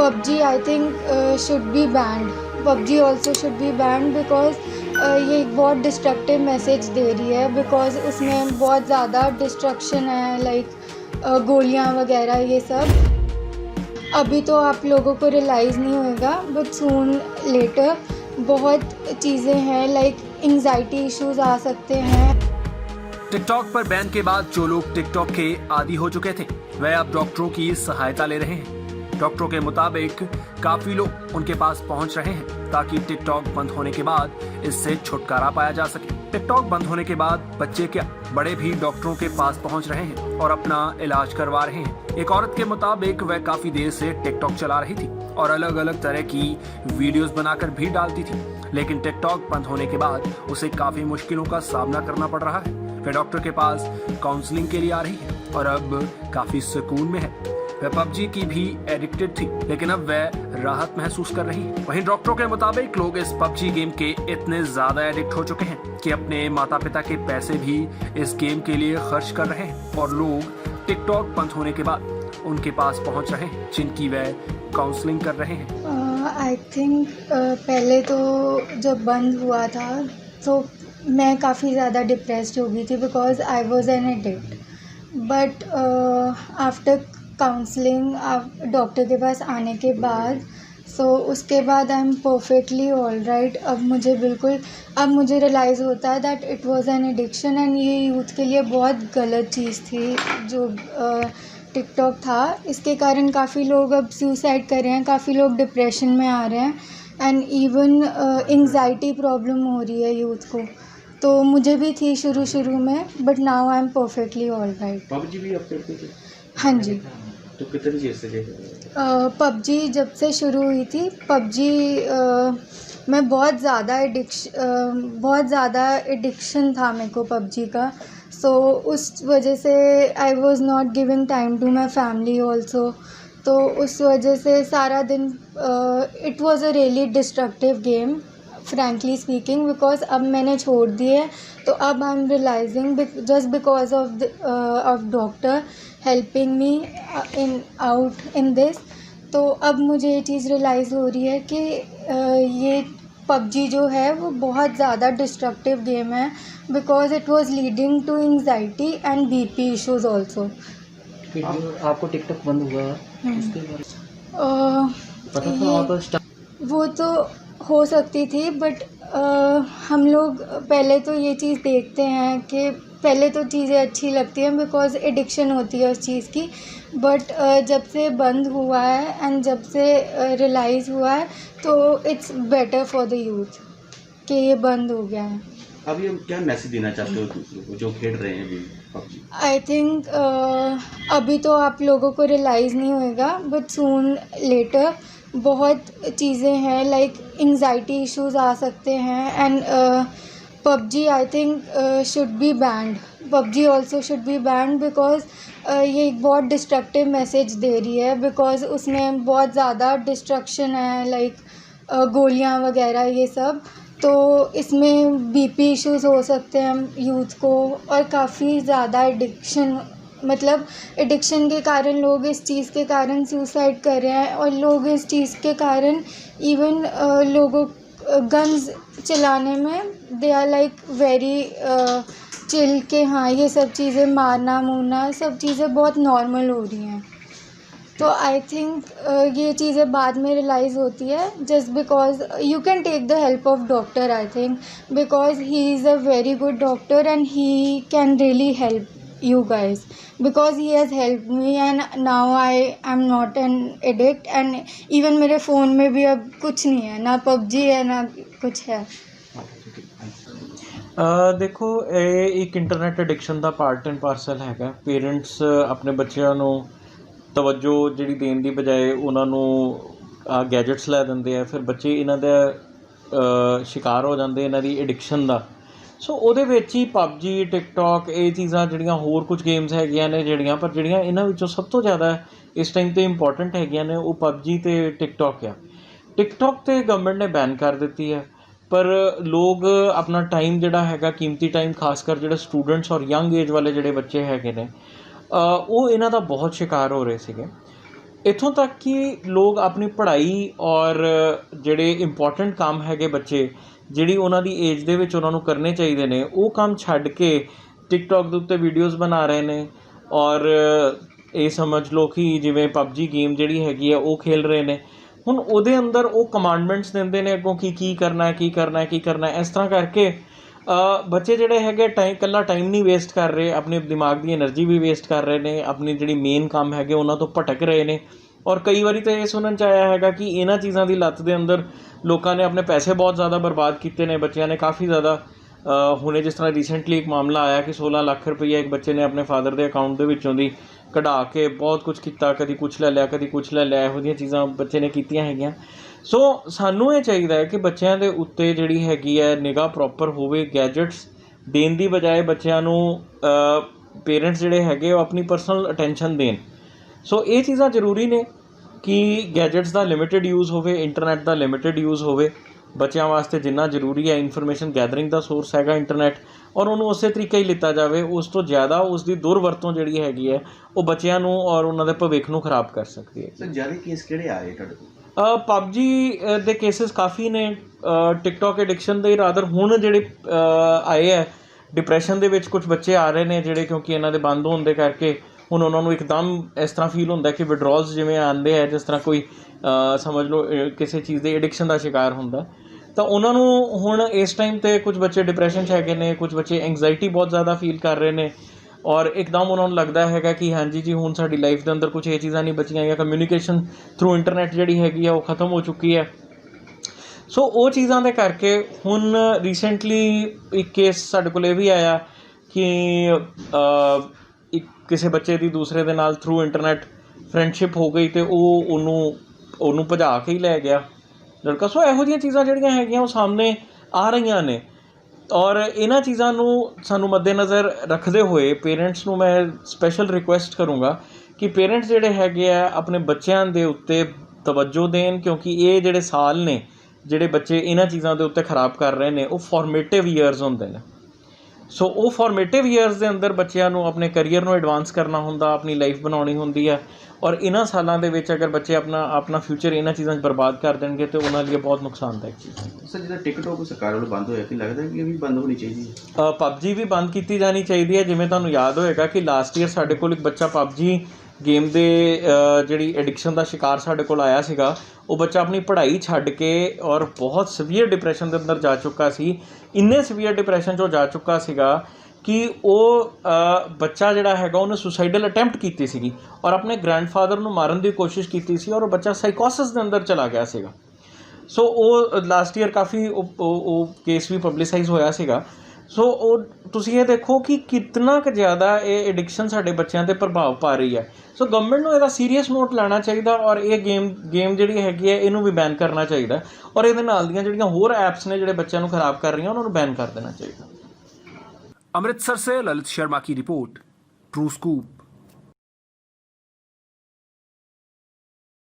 PUBG I think should be banned. PUBG also should be banned because ये एक बहुत destructive message दे रही है, बिकॉज उसमें बहुत ज़्यादा डिस्ट्रक्शन है, लाइक गोलियां वगैरह ये सब। अभी तो आप लोगों को रियलाइज़ नहीं होएगा, बट सून लेटर बहुत चीज़ें हैं, लाइक एंग्जाइटी इश्यूज आ सकते हैं। टिकटॉक पर बैन के बाद जो लोग टिकटॉक के आदी हो चुके थे वह अब डॉक्टरों की सहायता ले रहे हैं। डॉक्टरों के मुताबिक काफी लोग उनके पास पहुंच रहे हैं ताकि टिकटॉक बंद होने के बाद इससे छुटकारा पाया जा सके। टिकटॉक बंद होने के बाद बच्चे क्या बड़े भी डॉक्टरों के पास पहुंच रहे हैं और अपना इलाज करवा रहे हैं। एक औरत के मुताबिक वह काफी देर से टिकटॉक चला रही थी और अलग अलग तरह की वीडियोस बनाकर भी डालती थी, लेकिन टिकटॉक बंद होने के बाद उसे काफी मुश्किलों का सामना करना पड़ रहा है। वह डॉक्टर के पास काउंसलिंग के लिए आ रही है और अब काफी सुकून में है। वह PUBG की भी एडिक्टेड थी, लेकिन अब वह राहत महसूस कर रही है। वहीं डॉक्टरों के मुताबिक लोग इस PUBG गेम के इतने ज्यादा एडिक्ट हो चुके हैं कि अपने माता पिता के पैसे भी इस गेम के लिए खर्च कर रहे हैं और लोग टिकटॉक बंद होने के बाद उनके पास पहुंच रहे हैं, जिनकी वह काउंसलिंग कर रहे हैं। आई थिंक पहले तो जब बंद हुआ था तो मैं काफ़ी ज़्यादा डिप्रेस्ड हो गई थी, because I was an addict. But after counselling doctor के पास आने के बाद उसके बाद I am perfectly all right. अब मुझे रियलाइज़ होता है that it was an addiction and ये यूथ के लिए बहुत गलत चीज़ थी जो टिकटॉक था। इसके कारण काफ़ी लोग अब सुसाइड कर रहे हैं, काफ़ी लोग डिप्रेशन में आ रहे हैं एंड इवन एंग्जाइटी प्रॉब्लम हो रही है यूथ को। तो मुझे भी थी शुरू में, but now I am perfectly all right. PUBG भी आप खेलते थे? हाँ जी। तो कितनी देर से खेल रहे हैं? PUBG जब से शुरू हुई थी, PUBG मैं बहुत ज़्यादा एडिक्शन था मेरे को PUBG का। उस वजह से I was not giving time to my family also. तो उस वजह से सारा दिन it was a really destructive game frankly speaking, because अब मैंने छोड़ दिए। तो अब I am realising just because of doctor helping me in this. तो अब मुझे ये चीज़ रियलाइज़ हो रही है कि ये PUBG जो है वो बहुत ज़्यादा डिस्ट्रक्टिव गेम है, because it was leading to anxiety and BP issues also. आपको टिकटॉक बंद हुआ उसके बारे में पता था आप? वो तो हो सकती थी, बट हम लोग पहले तो ये चीज़ देखते हैं कि पहले तो चीज़ें अच्छी लगती हैं बिकॉज एडिक्शन होती है उस चीज़ की। बट जब से बंद हुआ है एंड जब से रियलाइज़ हुआ है तो it's better for the youth कि ये बंद हो गया है। अभी हम क्या मैसेज देना चाहते हो दूसरों को जो खेल रहे हैं अभी PUBG? आई थिंक अभी तो आप लोगों को रियलाइज़ नहीं होएगा, बट सून लेटर बहुत चीज़ें हैं, लाइक एंग्जाइटी इश्यूज आ सकते हैं and PUBG I think should be band. PUBG also should be band because ये एक बहुत डिस्ट्रक्टिव मैसेज दे रही है, बिकॉज उसमें बहुत ज़्यादा डिस्ट्रक्शन है, लाइक गोलियां वगैरह ये सब। तो इसमें BP इश्यूज हो सकते हैं यूथ को और काफ़ी ज़्यादा एडिक्शन के कारण लोग इस चीज़ के कारण सुसाइड कर रहे हैं और लोग इस चीज़ के कारण इवन लोगों गन्स चलाने में they are like very chill के हाँ ये सब चीज़ें मारना मुरना सब चीज़ें बहुत नॉर्मल हो रही हैं। तो आई थिंक ये चीज़ें बाद में रियलाइज़ होती है just because you can take the help of doctor. I think because he is a very good doctor and he can really help you guys because he has helped me and now I am not an addict and even मेरे phone में भी अब कुछ नहीं है, ना PUBG है ना कुछ है। देखो ਇਹ ਇੱਕ internet addiction the part and parcel ਹੈਗਾ। ਪੇਰੈਂਟਸ ਆਪਣੇ ਬੱਚਿਆਂ ਨੂੰ ਤਵੱਜੋ ਜਿਹੜੀ ਦੇਣ ਦੀ ਬਜਾਏ ਉਹਨਾਂ ਨੂੰ ਗੈਜਟਸ ਲੈ ਦਿੰਦੇ ਆ, ਫਿਰ ਬੱਚੇ ਇਹਨਾਂ ਦਾ ਸ਼ਿਕਾਰ ਹੋ ਜਾਂਦੇ ਇਹਨਾਂ ਦੀ ਐਡਿਕਸ਼ਨ ਦਾ। ਸੋ ਉਹਦੇ ਵਿੱਚ ਹੀ PUBG TikTok ਇਹ ਚੀਜ਼ਾਂ ਜਿਹੜੀਆਂ ਹੋਰ ਕੁਝ ਗੇਮਸ ਹੈਗੀਆਂ ਨੇ ਜਿਹੜੀਆਂ ਇਹਨਾਂ ਵਿੱਚੋਂ ਸਭ ਤੋਂ ਜ਼ਿਆਦਾ ਇਸ ਟਾਈਮ 'ਤੇ ਇੰਪੋਰਟੈਂਟ ਹੈਗੀਆਂ ਨੇ ਉਹ PUBG ਅਤੇ TikTok ਆ। TikTok 'ਤੇ ਗਵਰਨਮੈਂਟ ਨੇ ਬੈਨ ਕਰ ਦਿੱਤੀ ਹੈ, ਪਰ ਲੋਕ ਆਪਣਾ ਟਾਈਮ ਜਿਹੜਾ ਹੈਗਾ ਕੀਮਤੀ ਟਾਈਮ ਖਾਸ ਕਰ ਜਿਹੜੇ ਸਟੂਡੈਂਟਸ ਔਰ ਯੰਗ ਏਜ ਵਾਲੇ ਜਿਹੜੇ ਬੱਚੇ ਹੈਗੇ ਨੇ ਉਹ ਇਹਨਾਂ ਦਾ ਬਹੁਤ ਸ਼ਿਕਾਰ ਹੋ ਰਹੇ ਸੀਗੇ। ਇੱਥੋਂ ਤੱਕ ਕਿ ਲੋਕ ਆਪਣੀ ਪੜ੍ਹਾਈ ਔਰ ਜਿਹੜੇ ਇੰਪੋਰਟੈਂਟ ਕੰਮ ਹੈਗੇ ਬੱਚੇ ਜਿਹੜੀ ਉਹਨਾਂ ਦੀ ਏਜ ਦੇ ਵਿੱਚ ਉਹਨਾਂ ਨੂੰ ਕਰਨੇ ਚਾਹੀਦੇ ਨੇ ਉਹ ਕੰਮ ਛੱਡ ਕੇ ਟਿਕਟੋਕ ਦੇ ਉੱਤੇ ਵੀਡੀਓਜ਼ ਬਣਾ ਰਹੇ ਨੇ ਔਰ ਇਹ ਸਮਝ ਲਓ ਕਿ ਜਿਵੇਂ PUBG ਗੇਮ ਜਿਹੜੀ ਹੈਗੀ ਆ ਉਹ ਖੇਲ ਰਹੇ ਨੇ। ਹੁਣ ਉਹਦੇ ਅੰਦਰ ਉਹ ਕਮਾਂਡਮੈਂਟਸ ਦਿੰਦੇ ਨੇ ਅੱਗੋਂ ਕਿ ਕੀ ਕਰਨਾ ਹੈ ਇਸ ਤਰ੍ਹਾਂ ਕਰਕੇ ਬੱਚੇ ਜਿਹੜੇ ਹੈਗੇ ਇਕੱਲਾ ਟਾਈਮ ਨਹੀਂ ਵੇਸਟ ਕਰ ਰਹੇ, ਆਪਣੇ ਦਿਮਾਗ ਦੀ એનર્ਜੀ ਵੀ ਵੇਸਟ ਕਰ ਰਹੇ ਨੇ, ਆਪਣੀ ਜਿਹੜੀ ਮੇਨ ਕੰਮ ਹੈਗੇ ਉਹਨਾਂ ਤੋਂ ਭਟਕ ਰਹੇ ਨੇ। ਔਰ ਕਈ ਵਾਰੀ ਤਾਂ ਇਹ ਸੁਣਨ 'ਚ ਆਇਆ ਹੈਗਾ ਕਿ ਇਹਨਾਂ ਚੀਜ਼ਾਂ ਦੀ ਲੱਤ ਦੇ ਅੰਦਰ ਲੋਕਾਂ ਨੇ ਆਪਣੇ ਪੈਸੇ ਬਹੁਤ ਜ਼ਿਆਦਾ ਬਰਬਾਦ ਕੀਤੇ ਨੇ, ਬੱਚਿਆਂ ਨੇ ਕਾਫੀ ਜ਼ਿਆਦਾ ਹੁਣੇ ਜਿਸ ਤਰ੍ਹਾਂ ਰੀਸੈਂਟਲੀ ਇੱਕ ਮਾਮਲਾ ਆਇਆ ਕਿ 16 ਲੱਖ ਰੁਪਈਆ ਇੱਕ ਬੱਚੇ ਨੇ ਆਪਣੇ ਫਾਦਰ ਦੇ ਅਕਾਊਂਟ ਦੇ ਵਿੱਚੋਂ ਦੀ ਕਢਾ ਕੇ ਬਹੁਤ ਕੁਝ ਕੀਤਾ, ਕਦੀ ਕੁਛ ਲੈ ਲਿਆ ਕਦੀ ਕੁਛ ਲੈ ਲਿਆ, ਇਹੋ ਜਿਹੀਆਂ ਚੀਜ਼ਾਂ ਬੱਚੇ ਨੇ ਕੀਤੀਆਂ ਹੈਗੀਆਂ। ਸੋ ਸਾਨੂੰ ਇਹ ਚਾਹੀਦਾ ਹੈ ਕਿ ਬੱਚਿਆਂ ਦੇ ਉੱਤੇ ਜਿਹੜੀ ਹੈਗੀ ਹੈ ਨਿਗਾਹ ਪ੍ਰੋਪਰ ਹੋਵੇ, ਗੈਜਟਸ ਦੇਣ ਦੀ ਬਜਾਏ ਬੱਚਿਆਂ ਨੂੰ ਪੇਰੈਂਟਸ ਜਿਹੜੇ ਹੈਗੇ ਉਹ ਆਪਣੀ ਪਰਸਨਲ ਅਟੈਂਸ਼ਨ ਦੇਣ। ਸੋ ਇਹ ਚੀਜ਼ਾਂ ਜ਼ਰੂਰੀ ਨੇ ਕਿ ਗੈਜਟਸ ਦਾ ਲਿਮਿਟਡ ਯੂਜ਼ ਹੋਵੇ, ਇੰਟਰਨੈਟ ਦਾ ਲਿਮਿਟਡ ਯੂਜ਼ ਹੋਵੇ। ਬੱਚਿਆਂ ਵਾਸਤੇ ਜਿੰਨਾ ਜ਼ਰੂਰੀ ਹੈ ਇਨਫੋਰਮੇਸ਼ਨ ਗੈਦਰਿੰਗ ਦਾ ਸੋਰਸ ਹੈਗਾ ਇੰਟਰਨੈਟ, ਔਰ ਉਹਨੂੰ ਉਸੇ ਤਰੀਕੇ ਹੀ ਲਿੱਤਾ ਜਾਵੇ। ਉਸ ਤੋਂ ਜ਼ਿਆਦਾ ਉਸ ਦੀ ਦੁਰਵਰਤੋਂ ਜਿਹੜੀ ਹੈਗੀ ਹੈ ਉਹ ਬੱਚਿਆਂ ਨੂੰ ਔਰ ਉਹਨਾਂ ਦੇ ਭਵਿੱਖ ਨੂੰ ਖਰਾਬ ਕਰ ਸਕਦੀ ਹੈ। ਸਰ ਜ਼ਿਆਦਾ ਕੇਸ ਕਿਹੜੇ ਆ ਰਹੇ ਤੁਹਾਡੇ ਕੋਲ? PUBG ਦੇ ਕੇਸਿਸ ਕਾਫੀ ਨੇ, ਟਿਕਟੋਕ ਐਡਿਕਸ਼ਨ ਦੇ ਰਾਦਰ ਹੁਣ ਜਿਹੜੇ ਆਏ ਹੈ ਡਿਪਰੈਸ਼ਨ ਦੇ ਵਿੱਚ ਕੁਝ ਬੱਚੇ ਆ ਰਹੇ ਨੇ ਜਿਹੜੇ ਕਿਉਂਕਿ ਇਹਨਾਂ ਦੇ ਬੰਦ ਹੋਣ ਦੇ ਕਰਕੇ ਹੁਣ ਉਹਨਾਂ ਨੂੰ ਇੱਕਦਮ ਇਸ ਤਰ੍ਹਾਂ ਫੀਲ ਹੁੰਦਾ ਕਿ ਵਿਡਰੋਲਸ ਜਿਵੇਂ ਆਉਂਦੇ ਹੈ, ਜਿਸ ਤਰ੍ਹਾਂ ਕੋਈ ਸਮਝ ਲਓ ਕਿਸੇ ਚੀਜ਼ ਦੇ ਐਡਿਕਸ਼ਨ ਦਾ ਸ਼ਿਕਾਰ ਹੁੰਦਾ, ਤਾਂ ਉਹਨਾਂ ਨੂੰ ਹੁਣ ਇਸ ਟਾਈਮ 'ਤੇ ਕੁਝ ਬੱਚੇ ਡਿਪਰੈਸ਼ਨ 'ਚ ਹੈਗੇ ਨੇ, ਕੁਝ ਬੱਚੇ ਐਂਗਜ਼ਾਈਟੀ ਬਹੁਤ ਜ਼ਿਆਦਾ ਫੀਲ ਕਰ ਰਹੇ ਨੇ ਔਰ ਇੱਕਦਮ ਉਹਨਾਂ ਨੂੰ ਲੱਗਦਾ ਹੈਗਾ ਕਿ ਹਾਂਜੀ ਜੀ ਹੁਣ ਸਾਡੀ ਲਾਈਫ ਦੇ ਅੰਦਰ ਕੁਝ ਇਹ ਚੀਜ਼ਾਂ ਨਹੀਂ ਬਚੀਆਂ ਜਾਂ ਕਮਿਊਨੀਕੇਸ਼ਨ ਥਰੂ ਇੰਟਰਨੈਟ ਜਿਹੜੀ ਹੈਗੀ ਆ ਉਹ ਖ਼ਤਮ ਹੋ ਚੁੱਕੀ ਹੈ। ਸੋ ਉਹ ਚੀਜ਼ਾਂ ਦੇ ਕਰਕੇ ਹੁਣ ਰੀਸੈਂਟਲੀ ਇੱਕ ਕੇਸ ਸਾਡੇ ਕੋਲ ਇਹ ਵੀ ਆਇਆ ਕਿ ਇੱਕ ਕਿਸੇ ਬੱਚੇ ਦੀ ਦੂਸਰੇ ਦੇ ਨਾਲ ਥਰੂ ਇੰਟਰਨੈਟ ਫਰੈਂਡਸ਼ਿਪ ਹੋ ਗਈ ਅਤੇ ਉਹ ਉਹਨੂੰ ਭਜਾ ਕੇ ਹੀ ਲੈ ਗਿਆ ਲੜਕਾ। ਸੋ ਇਹੋ ਜਿਹੀਆਂ ਚੀਜ਼ਾਂ ਜਿਹੜੀਆਂ ਹੈਗੀਆਂ ਉਹ ਸਾਹਮਣੇ ਆ ਰਹੀਆਂ ਨੇ ਔਰ ਇਹਨਾਂ ਚੀਜ਼ਾਂ ਨੂੰ ਸਾਨੂੰ ਮੱਦੇਨਜ਼ਰ ਰੱਖਦੇ ਹੋਏ ਪੇਰੈਂਟਸ ਨੂੰ ਮੈਂ ਸਪੈਸ਼ਲ ਰਿਕੁਐਸਟ ਕਰੂੰਗਾ ਕਿ ਪੇਰੈਂਟਸ ਜਿਹੜੇ ਹੈਗੇ ਆ ਆਪਣੇ ਬੱਚਿਆਂ ਦੇ ਉੱਤੇ ਤਵੱਜੋ ਦੇਣ, ਕਿਉਂਕਿ ਇਹ ਜਿਹੜੇ ਸਾਲ ਨੇ ਜਿਹੜੇ ਬੱਚੇ ਇਹਨਾਂ ਚੀਜ਼ਾਂ ਦੇ ਉੱਤੇ ਖਰਾਬ ਕਰ ਰਹੇ ਨੇ ਉਹ ਫਾਰਮੇਟਿਵ ਈਅਰਸ ਹੁੰਦੇ ਨੇ। ਸੋ ਉਹ ਫਾਰਮੇਟਿਵ ਈਅਰਸ ਦੇ ਅੰਦਰ ਬੱਚਿਆਂ ਨੂੰ ਆਪਣੇ ਕਰੀਅਰ ਨੂੰ ਐਡਵਾਂਸ ਕਰਨਾ ਹੁੰਦਾ, ਆਪਣੀ ਲਾਈਫ ਬਣਾਉਣੀ ਹੁੰਦੀ ਹੈ ਔਰ ਇਹਨਾਂ ਸਾਲਾਂ ਦੇ ਵਿੱਚ ਅਗਰ ਬੱਚੇ ਆਪਣਾ ਫਿਊਚਰ ਇਹਨਾਂ ਚੀਜ਼ਾਂ 'ਚ ਬਰਬਾਦ ਕਰ ਦੇਣਗੇ ਤਾਂ ਉਹਨਾਂ ਲਈ ਬਹੁਤ ਨੁਕਸਾਨਦਾਇਕ ਚੀਜ਼ ਹੈ। ਸਰ ਜਿੱਦਾਂ ਟਿਕਟੋਕ ਸਰਕਾਰ ਵੱਲੋਂ ਬੰਦ ਹੋਇਆ ਕਿ ਲੱਗਦਾ ਕਿ ਇਹ ਵੀ ਬੰਦ ਹੋਣੀ ਚਾਹੀਦੀ ਹੈ? PUBG ਵੀ ਬੰਦ ਕੀਤੀ ਜਾਣੀ ਚਾਹੀਦੀ ਹੈ। ਜਿਵੇਂ ਤੁਹਾਨੂੰ ਯਾਦ ਹੋਏਗਾ ਕਿ ਲਾਸਟ ਈਅਰ ਸਾਡੇ ਕੋਲ ਇੱਕ ਬੱਚਾ PUBG ਗੇਮ ਦੇ ਜਿਹੜੀ ਐਡਿਕਸ਼ਨ ਦਾ ਸ਼ਿਕਾਰ ਸਾਡੇ ਕੋਲ ਆਇਆ ਸੀਗਾ। ਉਹ ਬੱਚਾ ਆਪਣੀ ਪੜ੍ਹਾਈ ਛੱਡ ਕੇ ਔਰ ਬਹੁਤ ਸੀਵੀਅਰ ਡਿਪਰੈਸ਼ਨ ਦੇ ਅੰਦਰ ਜਾ ਚੁੱਕਾ ਸੀ। ਇੰਨੇ ਸੀਵੀਅਰ ਡਿਪਰੈਸ਼ਨ 'ਚ ਉਹ ਜਾ ਚੁੱਕਾ ਸੀਗਾ ਕਿ ਉਹ ਬੱਚਾ ਜਿਹੜਾ ਹੈਗਾ ਉਹਨੇ ਸੁਸਾਈਡਲ ਅਟੈਂਪਟ ਕੀਤੀ ਸੀਗੀ ਔਰ ਆਪਣੇ ਗ੍ਰੈਂਡਫਾਦਰ ਨੂੰ ਮਾਰਨ ਦੀ ਕੋਸ਼ਿਸ਼ ਕੀਤੀ ਸੀ ਔਰ ਉਹ ਬੱਚਾ ਸਾਈਕੋਸਿਸ ਦੇ ਅੰਦਰ ਚਲਾ ਗਿਆ ਸੀਗਾ। ਸੋ ਉਹ ਲਾਸਟ ਈਅਰ ਕਾਫੀ ਉਹ ਕੇਸ ਵੀ ਪਬਲਿਸਾਈਜ਼ ਹੋਇਆ ਸੀਗਾ। ਸੋ ਉਹ ਤੁਸੀਂ ਇਹ ਦੇਖੋ ਕਿ ਕਿਤਨਾ ਕੁ ਜ਼ਿਆਦਾ ਇਹ ਐਡਿਕਸ਼ਨ ਸਾਡੇ ਬੱਚਿਆਂ 'ਤੇ ਪ੍ਰਭਾਵ ਪਾ ਰਹੀ ਹੈ। ਸੋ ਗਵਰਨਮੈਂਟ ਨੂੰ ਇਹਦਾ ਸੀਰੀਅਸ ਨੋਟ ਲੈਣਾ ਚਾਹੀਦਾ ਔਰ ਇਹ ਗੇਮ ਜਿਹੜੀ ਹੈਗੀ ਹੈ ਇਹਨੂੰ ਵੀ ਬੈਨ ਕਰਨਾ ਚਾਹੀਦਾ ਔਰ ਇਹਦੇ ਨਾਲ ਦੀਆਂ ਜਿਹੜੀਆਂ ਹੋਰ ਐਪਸ ਨੇ ਜਿਹੜੇ ਬੱਚਿਆਂ ਨੂੰ ਖਰਾਬ ਕਰ ਰਹੀਆਂ ਉਹਨਾਂ ਨੂੰ ਬੈਨ ਕਰ ਦੇਣਾ ਚਾਹੀਦਾ। अमृतसर से ललित शर्मा की रिपोर्ट, ट्रू स्कूप।